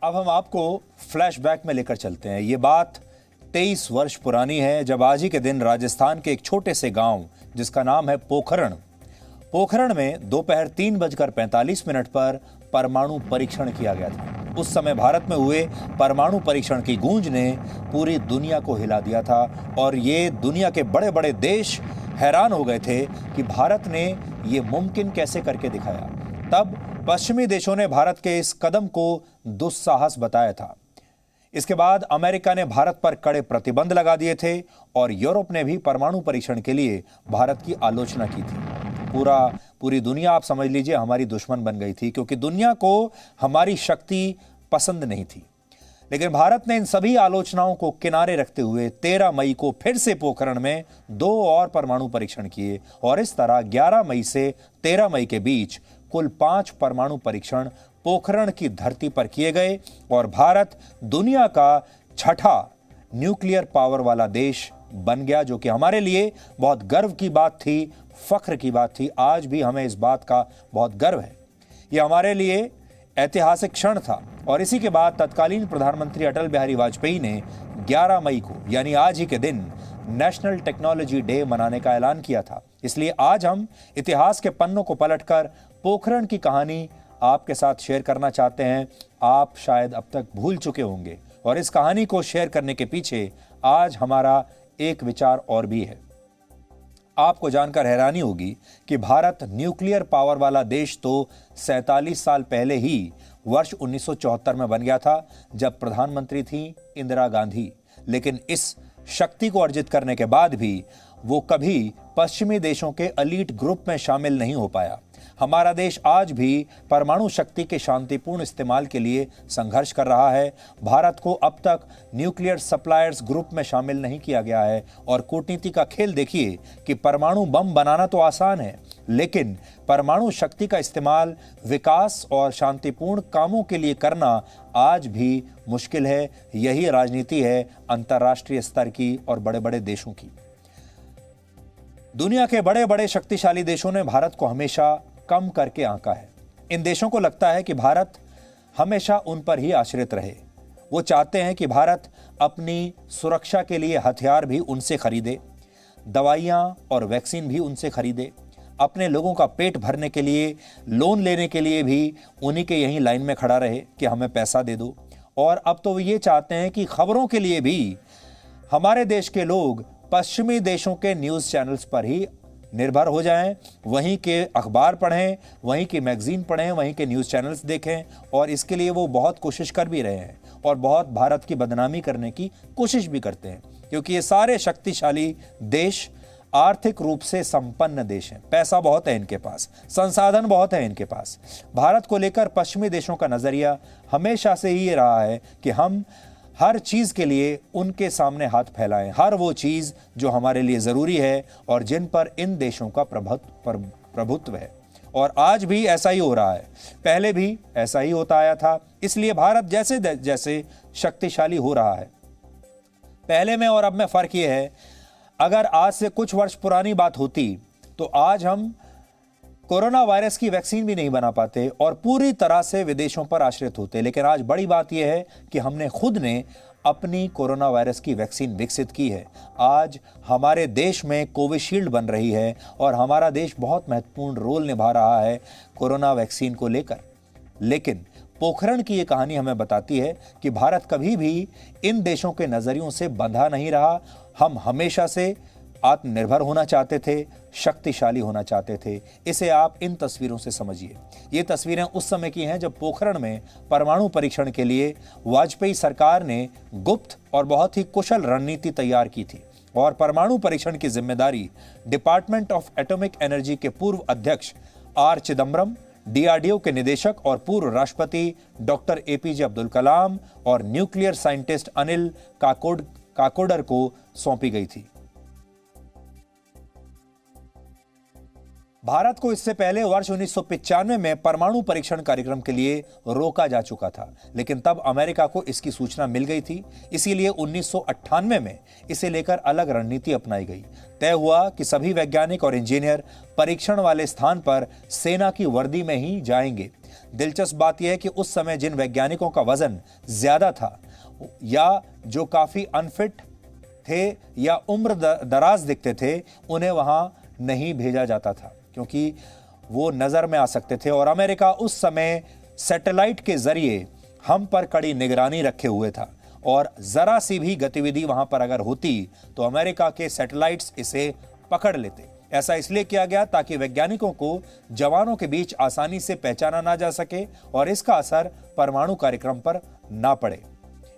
अब हम आपको फ्लैशबैक में लेकर चलते हैं। ये बात 23 वर्ष पुरानी है, जब आज ही के दिन राजस्थान के एक छोटे से गांव जिसका नाम है पोखरण में दोपहर 3:45 पर परमाणु परीक्षण किया गया था। उस समय भारत में हुए परमाणु परीक्षण की गूंज ने पूरी दुनिया को हिला दिया था और ये दुनिया के बड़े बड़े देश हैरान हो गए थे कि भारत ने ये मुमकिन कैसे करके दिखाया। तब पश्चिमी देशों ने भारत के इस कदम को दुस्साहस बताया था। इसके बाद अमेरिका ने भारत पर कड़े प्रतिबंध लगा दिए थे और यूरोप ने भी परमाणु परीक्षण के लिए भारत की आलोचना की थी। पूरी दुनिया आप समझ लीजिए हमारी दुश्मन बन गई थी, क्योंकि दुनिया को हमारी शक्ति पसंद नहीं थी। लेकिन भारत ने इन सभी आलोचनाओं को किनारे रखते हुए 13 मई को फिर से पोखरण में 2 और परमाणु परीक्षण किए और इस तरह 11 मई से 13 मई के बीच कुल 5 परमाणु परीक्षण पोखरण की धरती पर किए गए और भारत दुनिया का छठा न्यूक्लियर पावर वाला देश बन गया, जो कि हमारे लिए बहुत गर्व की बात थी, फख्र की बात थी। आज भी हमें इस बात का बहुत गर्व है। यह हमारे लिए ऐतिहासिक क्षण था और इसी के बाद तत्कालीन प्रधानमंत्री अटल बिहारी वाजपेयी ने 11 मई को यानी आज ही के दिन नेशनल टेक्नोलॉजी डे मनाने का ऐलान किया था। इसलिए आज हम इतिहास के पन्नों को पलटकर पोखरण की कहानी आपके साथ शेयर करना चाहते हैं। आप शायद अब तक भूल चुके होंगे और इस कहानी को शेयर करने के पीछे आज हमारा एक विचार और भी है। आपको जानकर हैरानी होगी कि भारत न्यूक्लियर पावर वाला देश तो 47 साल पहले ही वर्ष 1974 में बन गया था, जब प्रधानमंत्री थी इंदिरा गांधी। लेकिन इस शक्ति को अर्जित करने के बाद भी वो कभी पश्चिमी देशों के एलीट ग्रुप में शामिल नहीं हो पाया। हमारा देश आज भी परमाणु शक्ति के शांतिपूर्ण इस्तेमाल के लिए संघर्ष कर रहा है। भारत को अब तक न्यूक्लियर सप्लायर्स ग्रुप में शामिल नहीं किया गया है और कूटनीति का खेल देखिए कि परमाणु बम बनाना तो आसान है, लेकिन परमाणु शक्ति का इस्तेमाल विकास और शांतिपूर्ण कामों के लिए करना आज भी मुश्किल है। यही राजनीति है अंतर्राष्ट्रीय स्तर की और बड़े बड़े देशों की। दुनिया के बड़े बड़े शक्तिशाली देशों ने भारत को हमेशा कम करके आंका है। इन देशों को लगता है कि भारत हमेशा उन पर ही आश्रित रहे। वो चाहते हैं कि भारत अपनी सुरक्षा के लिए हथियार भी उनसे खरीदे, दवाइयां और वैक्सीन भी उनसे खरीदे, अपने लोगों का पेट भरने के लिए लोन लेने के लिए भी उन्हीं के यहीं लाइन में खड़ा रहे कि हमें पैसा दे दो। और अब तो वो ये चाहते हैं कि खबरों के लिए भी हमारे देश के लोग पश्चिमी देशों के न्यूज़ चैनल्स पर ही निर्भर हो जाएं, वहीं के अखबार पढ़ें, वहीं की मैगजीन पढ़ें, वहीं के न्यूज़ चैनल्स देखें। और इसके लिए वो बहुत कोशिश कर भी रहे हैं और बहुत भारत की बदनामी करने की कोशिश भी करते हैं, क्योंकि ये सारे शक्तिशाली देश आर्थिक रूप से संपन्न देश हैं। पैसा बहुत है इनके पास, संसाधन बहुत है इनके पास। भारत को लेकर पश्चिमी देशों का नजरिया हमेशा से ही रहा है कि हम हर चीज के लिए उनके सामने हाथ फैलाएं, हर वो चीज जो हमारे लिए जरूरी है और जिन पर इन देशों का प्रभुत्व है। और आज भी ऐसा ही हो रहा है, पहले भी ऐसा ही होता आया था। इसलिए भारत जैसे जैसे शक्तिशाली हो रहा है, पहले में और अब में फर्क ये है, अगर आज से कुछ वर्ष पुरानी बात होती तो आज हम कोरोना वायरस की वैक्सीन भी नहीं बना पाते और पूरी तरह से विदेशों पर आश्रित होते। लेकिन आज बड़ी बात यह है कि हमने खुद ने अपनी कोरोना वायरस की वैक्सीन विकसित की है। आज हमारे देश में कोविशील्ड बन रही है और हमारा देश बहुत महत्वपूर्ण रोल निभा रहा है कोरोना वैक्सीन को लेकर। लेकिन पोखरण की ये कहानी हमें बताती है कि भारत कभी भी इन देशों के नजरियों से बंधा नहीं रहा। हम हमेशा से आत्मनिर्भर होना चाहते थे, शक्तिशाली होना चाहते थे। इसे आप इन तस्वीरों से समझिए। ये तस्वीरें उस समय की हैं जब पोखरण में परमाणु परीक्षण के लिए वाजपेयी सरकार ने गुप्त और बहुत ही कुशल रणनीति तैयार की थी और परमाणु परीक्षण की जिम्मेदारी डिपार्टमेंट ऑफ एटॉमिक एनर्जी के पूर्व अध्यक्ष आर चिदम्बरम, डीआरडीओ के निदेशक और पूर्व राष्ट्रपति डॉक्टर एपीजे अब्दुल कलाम और न्यूक्लियर साइंटिस्ट अनिल काकोडर को सौंपी गई थी। भारत को इससे पहले वर्ष 1995 में परमाणु परीक्षण कार्यक्रम के लिए रोका जा चुका था, लेकिन तब अमेरिका को इसकी सूचना मिल गई थी। इसीलिए 1998 में इसे लेकर अलग रणनीति अपनाई गई। तय हुआ कि सभी वैज्ञानिक और इंजीनियर परीक्षण वाले स्थान पर सेना की वर्दी में ही जाएंगे। दिलचस्प बात यह है कि उस समय जिन वैज्ञानिकों का वजन ज्यादा था या जो काफी अनफिट थे या उम्र दराज दिखते थे, उन्हें वहां नहीं भेजा जाता था क्योंकि वो नजर में आ सकते थे। और अमेरिका उस समय सैटेलाइट के जरिए हम पर कड़ी निगरानी रखे हुए था और जरा सी भी गतिविधि वहां पर अगर होती तो अमेरिका के सैटेलाइट्स इसे पकड़ लेते। ऐसा इसलिए किया गया ताकि वैज्ञानिकों को जवानों के बीच आसानी से पहचाना ना जा सके और इसका असर परमाणु कार्यक्रम पर ना पड़े।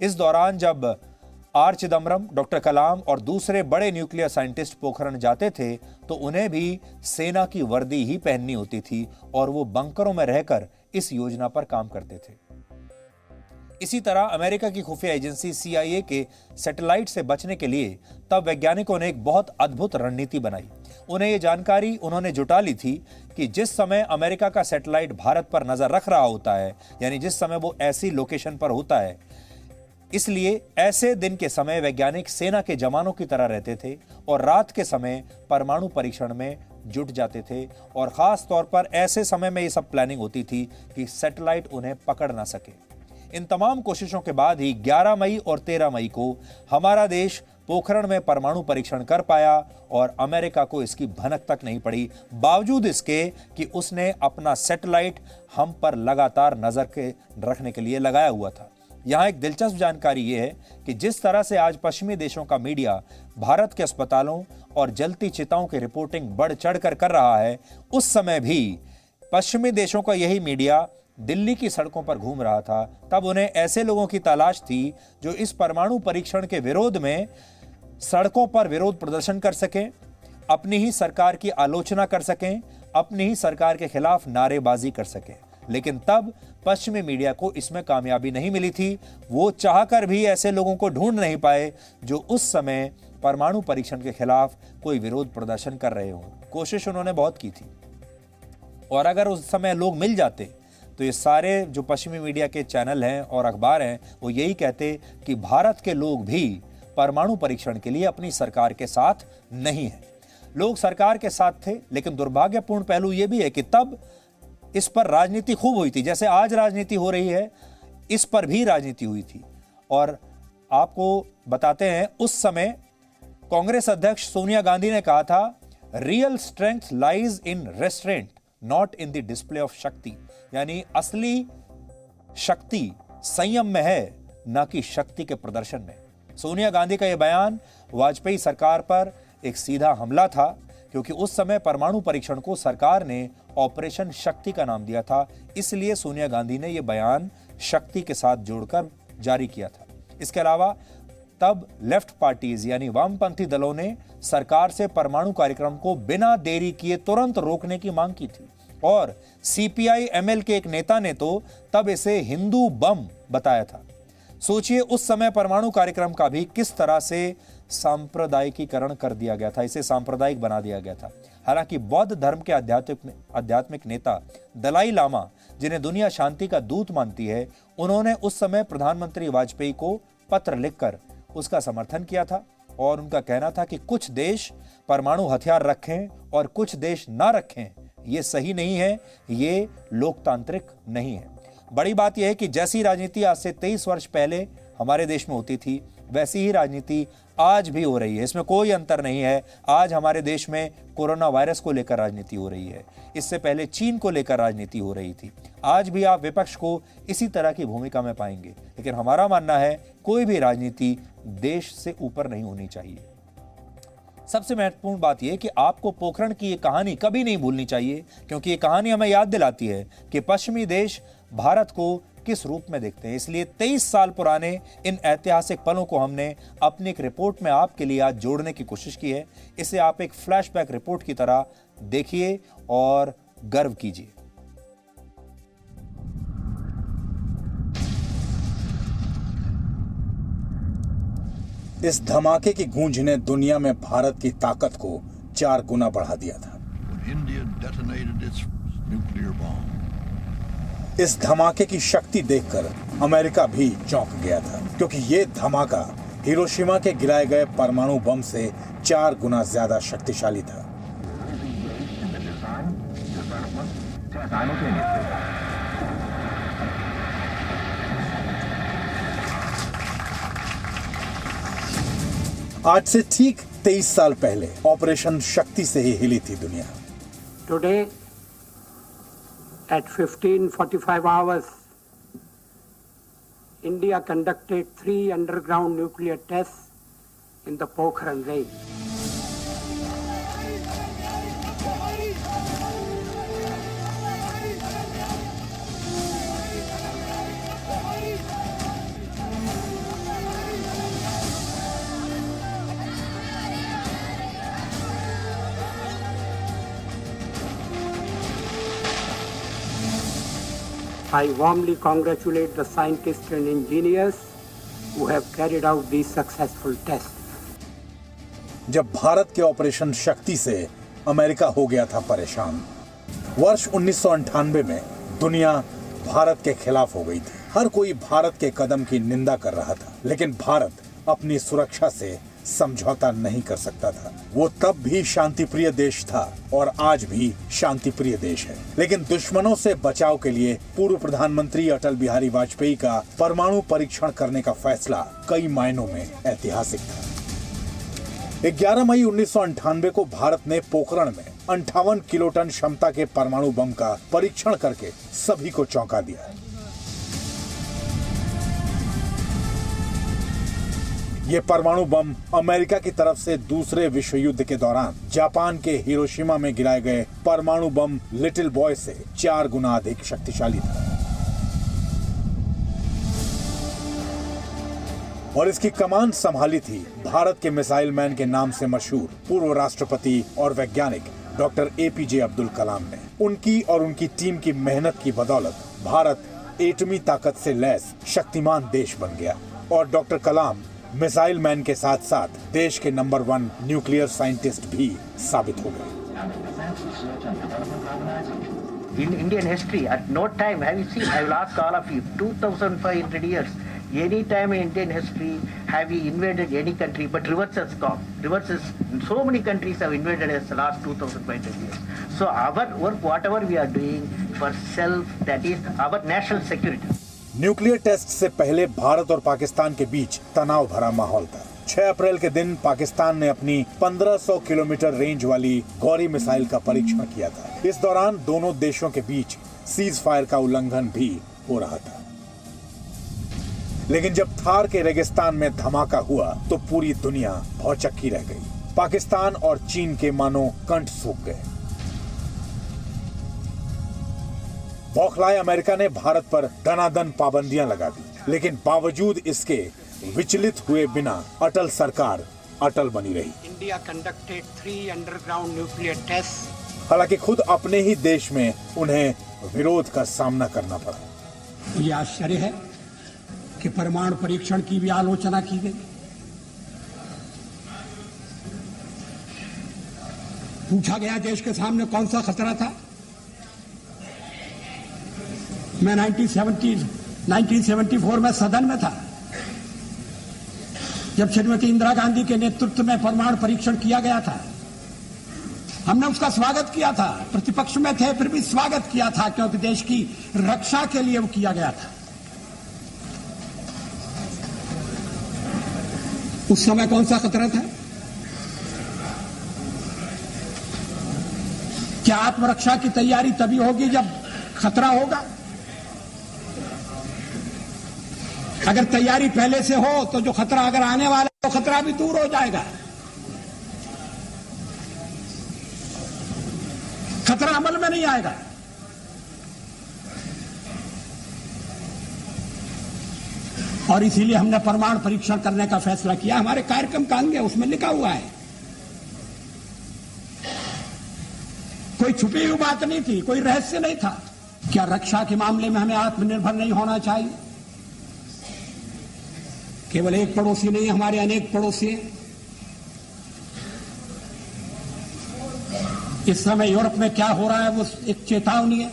इस दौरान जब आर चिदम्बरम, डॉक्टर कलाम और दूसरे बड़े न्यूक्लियर साइंटिस्ट पोखरण जाते थे तो उन्हें भी सेना की वर्दी ही पहननी होती थी और वो बंकरों में रहकर इस योजना पर काम करते थे। इसी तरह अमेरिका की खुफिया एजेंसी CIA के सैटेलाइट से बचने के लिए तब वैज्ञानिकों ने एक बहुत अद्भुत रणनीति बनाई। उन्हें यह जानकारी उन्होंने जुटा ली थी कि जिस समय अमेरिका का सैटेलाइट भारत पर नजर रख रहा होता है, यानी जिस समय वो ऐसी लोकेशन पर होता है, इसलिए ऐसे दिन के समय वैज्ञानिक सेना के जवानों की तरह रहते थे और रात के समय परमाणु परीक्षण में जुट जाते थे। और खास तौर पर ऐसे समय में ये सब प्लानिंग होती थी कि सैटेलाइट उन्हें पकड़ ना सके। इन तमाम कोशिशों के बाद ही 11 मई और 13 मई को हमारा देश पोखरण में परमाणु परीक्षण कर पाया और अमेरिका को इसकी भनक तक नहीं पड़ी, बावजूद इसके कि उसने अपना सैटेलाइट हम पर लगातार नजर के रखने के लिए लगाया हुआ था। यहां एक दिलचस्प जानकारी यह है कि जिस तरह से आज पश्चिमी देशों का मीडिया भारत के अस्पतालों और जलती चिताओं की रिपोर्टिंग बढ़ चढ़कर कर रहा है, उस समय भी पश्चिमी देशों का यही मीडिया दिल्ली की सड़कों पर घूम रहा था। तब उन्हें ऐसे लोगों की तलाश थी जो इस परमाणु परीक्षण के विरोध में सड़कों पर विरोध प्रदर्शन कर सकें, अपनी ही सरकार की आलोचना कर सकें, अपनी ही सरकार के खिलाफ नारेबाजी कर सकें। लेकिन तब पश्चिमी मीडिया को इसमें कामयाबी नहीं मिली थी। वो चाहकर भी ऐसे लोगों को ढूंढ नहीं पाए जो उस समय परमाणु परीक्षण के खिलाफ कोई विरोध प्रदर्शन कर रहे हों। कोशिश उन्होंने बहुत की थी और अगर उस समय लोग मिल जाते तो ये सारे जो पश्चिमी मीडिया के चैनल हैं और अखबार हैं वो यही कहते कि भारत के लोग भी परमाणु परीक्षण के लिए अपनी सरकार के साथ नहीं हैं। लोग सरकार के साथ थे, लेकिन दुर्भाग्यपूर्ण पहलू ये भी है कि तब इस पर राजनीति खूब हुई थी। जैसे आज राजनीति हो रही है, इस पर भी राजनीति हुई थी। और आपको बताते हैं, उस समय कांग्रेस अध्यक्ष सोनिया गांधी ने कहा था, real strength lies in restaurant not in the display of शक्ति, यानी असली शक्ति संयम में है, न कि शक्ति के प्रदर्शन में। सोनिया गांधी का यह बयान वाजपेयी सरकार पर एक सीधा हमला था, क्योंकि उस समय परमाणु परीक्षण को सरकार ने ऑपरेशन शक्ति का नाम दिया था। इसलिए सोनिया गांधी ने यह बयान शक्ति के साथ जोड़कर जारी किया था। इसके अलावा तब लेफ्ट पार्टीज यानी वामपंथी दलों ने सरकार से परमाणु कार्यक्रम को बिना देरी किए तुरंत रोकने की मांग की थी और CPI-ML के एक नेता ने तो तब इसे हिंदू बम बताया था। सोचिए, उस समय परमाणु कार्यक्रम का भी किस तरह से सांप्रदायिकीकरण कर दिया गया था, इसे सांप्रदायिक बना दिया गया था। हालांकि बौद्ध धर्म के आध्यात्मिक नेता दलाई लामा, जिन्हें दुनिया शांति का दूत मानती है, उन्होंने उस समय प्रधानमंत्री वाजपेयी को पत्र लिखकर उसका समर्थन किया था और उनका कहना था कि कुछ देश परमाणु हथियार रखें और कुछ देश ना रखें, ये सही नहीं है, ये लोकतांत्रिक नहीं है। बड़ी बात यह है कि जैसी राजनीति आज से 23 वर्ष पहले हमारे देश में होती थी, वैसी ही राजनीति आज भी हो रही है। इसमें कोई अंतर नहीं है। आज हमारे देश में कोरोना वायरस को लेकर राजनीति हो रही है, इससे पहले चीन को लेकर राजनीति हो रही थी। आज भी आप विपक्ष को इसी तरह की भूमिका में पाएंगे। लेकिन हमारा मानना है, कोई भी राजनीति देश से ऊपर नहीं होनी चाहिए। सबसे महत्वपूर्ण बात यह कि आपको पोखरण की ये कहानी कभी नहीं भूलनी चाहिए, क्योंकि ये कहानी हमें याद दिलाती है कि पश्चिमी देश भारत को किस रूप में देखते हैं। इसलिए 23 साल पुराने इन ऐतिहासिक पलों को हमने अपनी एक रिपोर्ट में आपके लिए आज जोड़ने की कोशिश की है। इसे आप एक फ्लैशबैक रिपोर्ट की तरह देखिए और गर्व कीजिए। इस धमाके की गूंज ने दुनिया में भारत की ताकत को 4 गुना बढ़ा दिया था। इस धमाके की शक्ति देखकर अमेरिका भी चौंक गया था, क्योंकि ये धमाका हिरोशिमा के गिराए गए परमाणु बम से 4 गुना ज्यादा शक्तिशाली था। आज से ठीक 23 साल पहले ऑपरेशन शक्ति से ही हिली थी दुनिया। Today, at 15:45 hours, India conducted 3 underground nuclear tests in the Pokhran range. I warmly congratulate the scientists and engineers who have carried out these successful tests. जब भारत के ऑपरेशन शक्ति से अमेरिका हो गया था परेशान, वर्ष 1998 में दुनिया भारत के खिलाफ हो गई थी। हर कोई भारत के कदम की निंदा कर रहा था, लेकिन भारत अपनी सुरक्षा से समझौता नहीं कर सकता था। वो तब भी शांतिप्रिय देश था और आज भी शांतिप्रिय देश है, लेकिन दुश्मनों से बचाव के लिए पूर्व प्रधानमंत्री अटल बिहारी वाजपेयी का परमाणु परीक्षण करने का फैसला कई मायनों में ऐतिहासिक था। 11 मई 1998 को भारत ने पोखरण में 58 किलोटन क्षमता के परमाणु बम का परीक्षण करके सभी को चौंका दिया। ये परमाणु बम अमेरिका की तरफ से दूसरे विश्व युद्ध के दौरान जापान के हिरोशिमा में गिराए गए परमाणु बम लिटिल बॉय से 4 गुना अधिक शक्तिशाली था और इसकी कमान संभाली थी भारत के मिसाइल मैन के नाम से मशहूर पूर्व राष्ट्रपति और वैज्ञानिक डॉक्टर APJ अब्दुल कलाम ने। उनकी और उनकी टीम की मेहनत की बदौलत भारत एटमी ताकत से लैस शक्तिमान देश बन गया और डॉक्टर कलाम मिसाइल मैन के साथ साथ देश के नंबर 1 न्यूक्लियर साइंटिस्ट भी साबित हो गए। In Indian history, at no time have you seen, I will ask all of you, 2,500 years, any time in Indian history have we invaded any country, but reverse has come. Reverse is, so many countries have invaded us the last 2,500 years. So our work, whatever we are doing for self, that is our national security. Nuclear test से पहले भारत और पाकिस्तान के बीच तनाव भरा माहौल था। 6 अप्रैल के दिन पाकिस्तान ने अपनी 1500 किलोमीटर रेंज वाली गौरी मिसाइल का परीक्षण किया था। इस दौरान दोनों देशों के बीच सीज फायर का उल्लंघन भी हो रहा था, लेकिन जब थार के रेगिस्तान में धमाका हुआ तो पूरी दुनिया भौचक्की रह गई। पाकिस्तान और चीन के मानो कंठ सूख गए। बौखलाए अमेरिका ने भारत पर दनादन पाबंदियां लगा दी, लेकिन बावजूद इसके विचलित हुए बिना अटल सरकार अटल बनी रही। India conducted 3 underground nuclear tests. हालांकि खुद अपने ही देश में उन्हें विरोध का सामना करना पड़ा। ये आश्चर्य है कि परमाणु परीक्षण की भी आलोचना की गई। पूछा गया देश के सामने कौन सा खतरा था। मैं 1974 में सदन में था जब श्रीमती इंदिरा गांधी के नेतृत्व में परमाणु परीक्षण किया गया था। हमने उसका स्वागत किया था, प्रतिपक्ष में थे फिर भी स्वागत किया था, क्योंकि देश की रक्षा के लिए वो किया गया था। उस समय कौन सा खतरा था? क्या आत्मरक्षा की तैयारी तभी होगी जब खतरा होगा? अगर तैयारी पहले से हो तो जो खतरा अगर आने वाला है तो खतरा भी दूर हो जाएगा। खतरा अमल में नहीं आएगा। और इसीलिए हमने परमाणु परीक्षण करने का फैसला किया। हमारे कार्यक्रम का अंग है, उसमें लिखा हुआ है। कोई छुपी हुई बात नहीं थी, कोई रहस्य नहीं था। क्या रक्षा के मामले में हमें आत्मनिर्भर नहीं होना चाहिए? केवल एक पड़ोसी नहीं, हमारे अनेक पड़ोसी हैं। इस समय यूरोप में क्या हो रहा है वो एक चेतावनी है।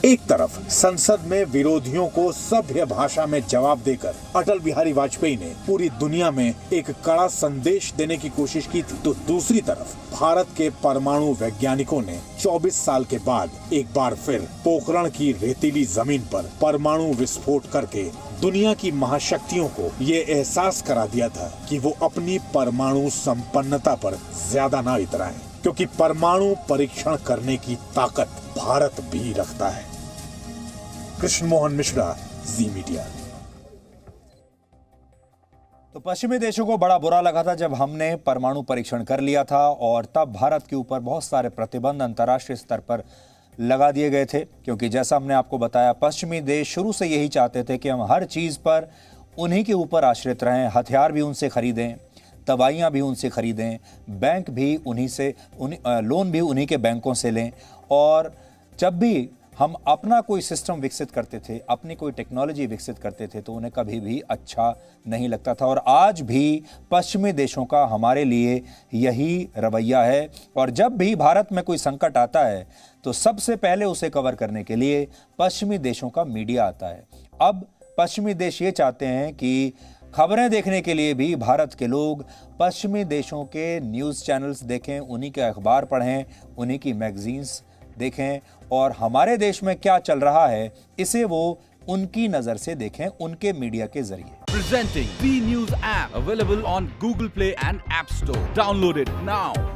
एक तरफ संसद में विरोधियों को सभ्य भाषा में जवाब देकर अटल बिहारी वाजपेयी ने पूरी दुनिया में एक कड़ा संदेश देने की कोशिश की थी, तो दूसरी तरफ भारत के परमाणु वैज्ञानिकों ने 24 साल के बाद एक बार फिर पोखरण की रेतीली जमीन पर परमाणु विस्फोट करके दुनिया की महाशक्तियों को ये एहसास करा दिया था कि वो अपनी परमाणु संपन्नता पर ज्यादा ना इतराएं, क्योंकि परमाणु परीक्षण करने की ताकत भारत भी रखता है। कृष्ण मोहन मिश्रा, जी मीडिया। तो पश्चिमी देशों को बड़ा बुरा लगा था जब हमने परमाणु परीक्षण कर लिया था, और तब भारत के ऊपर बहुत सारे प्रतिबंध अंतर्राष्ट्रीय स्तर पर लगा दिए गए थे, क्योंकि जैसा हमने आपको बताया पश्चिमी देश शुरू से यही चाहते थे कि हम हर चीज़ पर उन्हीं के ऊपर आश्रित रहें, हथियार भी उनसे खरीदें, दवाइयाँ भी उनसे खरीदें, बैंक भी उन्हीं से लोन भी उन्हीं के बैंकों से लें। और जब भी हम अपना कोई सिस्टम विकसित करते थे, अपनी कोई टेक्नोलॉजी विकसित करते थे, तो उन्हें कभी भी अच्छा नहीं लगता था। और आज भी पश्चिमी देशों का हमारे लिए यही रवैया है। और जब भी भारत में कोई संकट आता है तो सबसे पहले उसे कवर करने के लिए पश्चिमी देशों का मीडिया आता है। अब पश्चिमी देश ये चाहते हैं कि खबरें देखने के लिए भी भारत के लोग पश्चिमी देशों के न्यूज़ चैनल्स देखें, उन्हीं के अखबार पढ़ें, उन्हीं की मैगजीन्स देखें, और हमारे देश में क्या चल रहा है इसे वो उनकी नजर से देखें, उनके मीडिया के जरिए। Presenting B News app available on Google Play and App Store. Download it now.